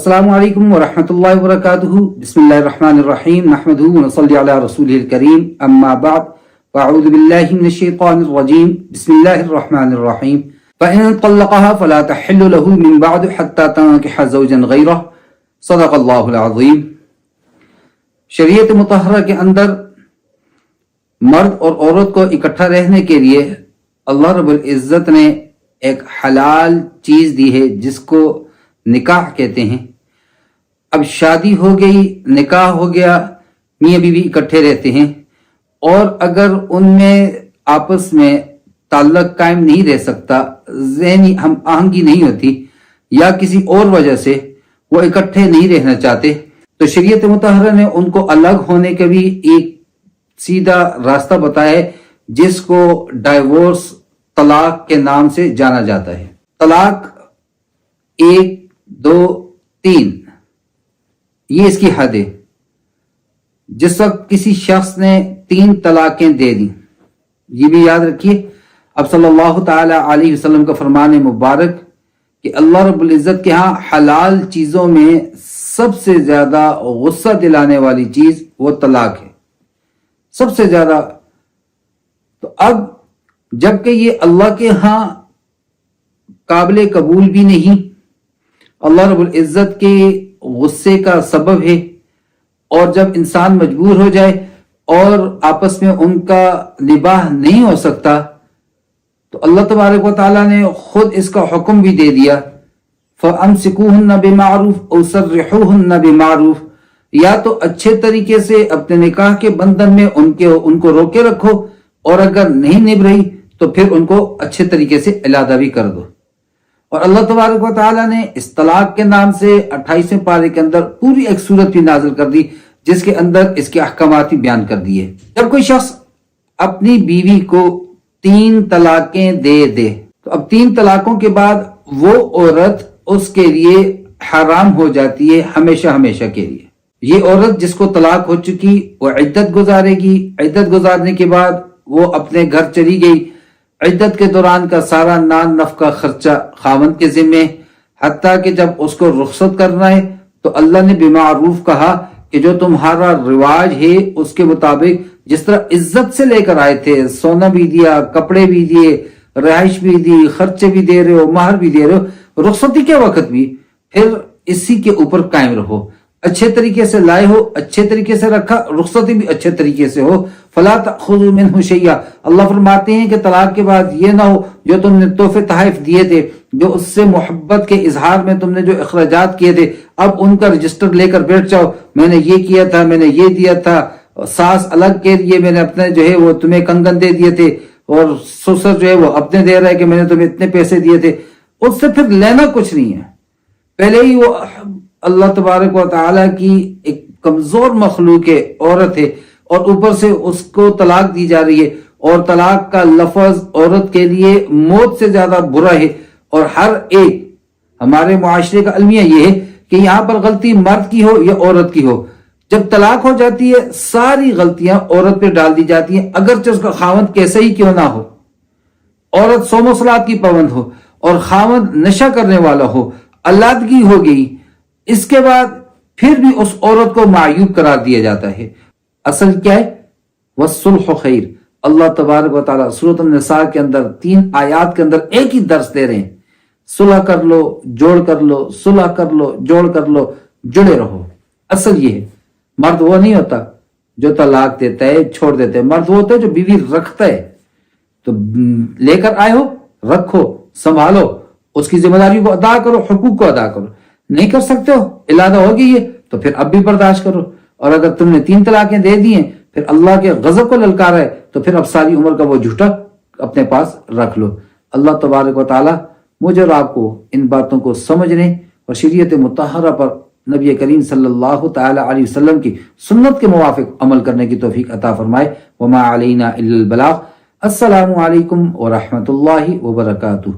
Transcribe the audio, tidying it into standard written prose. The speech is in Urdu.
السلام علیکم ورحمۃ اللہ وبرکاتہ۔ بسم اللہ الرحمن الرحیم، نحمدہ ونصلی علی رسولہ الکریم، اما بعد فاعوذ باللہ من الشیطان الرجیم، بسم اللہ الرحمن الرحیم۔ فإن طلقها فلا تحل له من بعد حتى تنكح زوجا غیرہ، صدق اللہ العظیم۔ شریعت مطہرہ کے اندر مرد اور عورت کو اکٹھا رہنے کے لیے اللہ رب العزت نے ایک حلال چیز دی ہے جس کو نکاح کہتے ہیں۔ اب شادی ہو گئی، نکاح ہو گیا، میاں بیوی اکٹھے رہتے ہیں، اور اگر ان میں آپس میں تعلق قائم نہیں رہ سکتا، ذہنی ہم آہنگی نہیں ہوتی، یا کسی اور وجہ سے وہ اکٹھے نہیں رہنا چاہتے، تو شریعت مطہرہ نے ان کو الگ ہونے کا بھی ایک سیدھا راستہ بتایا ہے جس کو ڈائیورس طلاق کے نام سے جانا جاتا ہے۔ طلاق 1 2 3 یہ اس کی حد ہے۔ جس وقت کسی شخص نے 3 طلاقیں دے دی، یہ بھی یاد رکھیے، اب صلی اللہ تعالی علیہ وسلم کا فرمان مبارک کہ اللہ رب العزت کے ہاں حلال چیزوں میں سب سے زیادہ غصہ دلانے والی چیز وہ طلاق ہے، سب سے زیادہ۔ تو اب جبکہ یہ اللہ کے ہاں قابل قبول بھی نہیں، اللہ رب العزت کے غصے کا سبب ہے، اور جب انسان مجبور ہو جائے اور آپس میں ان کا نباہ نہیں ہو سکتا تو اللہ تبارک و تعالیٰ نے خود اس کا حکم بھی دے دیا، فَأَمْسِكُوهُنَّ بِمَعْرُوفٍ أَوْ سَرِّحُوهُنَّ بِمَعْرُوفٍ، یا تو اچھے طریقے سے اپنے نکاح کے بندھن میں ان کو روکے رکھو، اور اگر نہیں نبھ رہی تو پھر ان کو اچھے طریقے سے علیحدہ بھی کر دو۔ اور اللہ تبارک و تعالیٰ نے اس طلاق کے نام سے 28ویں پارے کے اندر پوری ایک صورت بھی نازل کر دی جس کے اندر اس کے احکامات بھی بیان کر دیے۔ جب کوئی شخص اپنی بیوی کو 3 طلاقیں دے دے تو اب 3 طلاقوں کے بعد وہ عورت اس کے لیے حرام ہو جاتی ہے ہمیشہ ہمیشہ کے لیے۔ یہ عورت جس کو طلاق ہو چکی وہ عدت گزارے گی، عدت گزارنے کے بعد وہ اپنے گھر چلی گئی، عدت کے دوران کا سارا نان نفقہ خرچہ خاوند کے ذمے، حتیٰ کہ جب اس کو رخصت کرنا ہے تو اللہ نے بمعروف کہا کہ جو تمہارا رواج ہے اس کے مطابق جس طرح عزت سے لے کر آئے تھے، سونا بھی دیا، کپڑے بھی دیے، رہائش بھی دی، خرچے بھی دے رہے ہو، مہر بھی دے رہے ہو، رخصتی کے وقت بھی پھر اسی کے اوپر قائم رہو، اچھے طریقے سے لائے ہو، اچھے طریقے سے رکھا، رخصتی بھی اچھے طریقے سے ہو، فلا تأخذوا منه شيئا۔ اللہ فرماتے ہیں کہ طلاق کے بعد یہ نہ ہو جو تم نے تحفے تحائف دیے تھے، جو اس سے محبت کے اظہار میں تم نے جو اخراجات کیے تھے، اب ان کا رجسٹر لے کر بیٹھ جاؤ، میں نے یہ کیا تھا، میں نے یہ دیا تھا، ساس الگ کے لیے میں نے اپنے جو ہے وہ تمہیں کنگن دے دیے تھے، اور سسر جو ہے وہ اپنے دے رہا ہے کہ میں نے تمہیں اتنے پیسے دیے تھے، اس سے پھر لینا کچھ نہیں ہے۔ پہلے ہی وہ اللہ تبارک و تعالیٰ کی ایک کمزور مخلوق ہے، عورت ہے، اور اوپر سے اس کو طلاق دی جا رہی ہے، اور طلاق کا لفظ عورت کے لیے موت سے زیادہ برا ہے۔ اور ہر ایک ہمارے معاشرے کا المیہ یہ ہے کہ یہاں پر غلطی مرد کی ہو یا عورت کی ہو، جب طلاق ہو جاتی ہے ساری غلطیاں عورت پہ ڈال دی جاتی ہیں، اگرچہ اس کا خاوند کیسے ہی کیوں نہ ہو۔ عورت صوم و صلات کی پابند ہو اور خاوند نشہ کرنے والا ہو، علادگی ہو گئی، اس کے بعد پھر بھی اس عورت کو معیوب قرار دیا جاتا ہے۔ اصل کیا ہے؟ والصلح خیر۔ اللہ تبارک و تعالیٰ سورۃ النساء کے اندر 3 آیات کے اندر ایک ہی درس دے رہے ہیں، صلح کر لو، جوڑ کر لو، صلح کر لو، جوڑ کر لو، جڑے رہو۔ اصل یہ ہے، مرد وہ نہیں ہوتا جو طلاق دیتا ہے چھوڑ دیتا ہے، مرد وہ ہوتا ہے جو بیوی رکھتا ہے۔ تو لے کر آئے ہو، رکھو، سنبھالو، اس کی ذمہ داری کو ادا کرو، حقوق کو ادا کرو۔ نہیں کر سکتے ہو، علادہ ہو گئی ہے تو پھر اب بھی برداشت کرو، اور اگر تم نے 3 طلاقیں دے دی ہیں پھر اللہ کے غضب کو للکارا ہے تو پھر اب ساری عمر کا وہ جھوٹا اپنے پاس رکھ لو۔ اللہ تبارک و تعالی مجھے اور آپ کو ان باتوں کو سمجھنے اور شریعت مطہرہ پر نبی کریم صلی اللہ تعالی علیہ وسلم کی سنت کے موافق عمل کرنے کی توفیق عطا فرمائے۔ وما علینا الا البلاغ۔ السلام علیکم ورحمۃ اللہ وبرکاتہ۔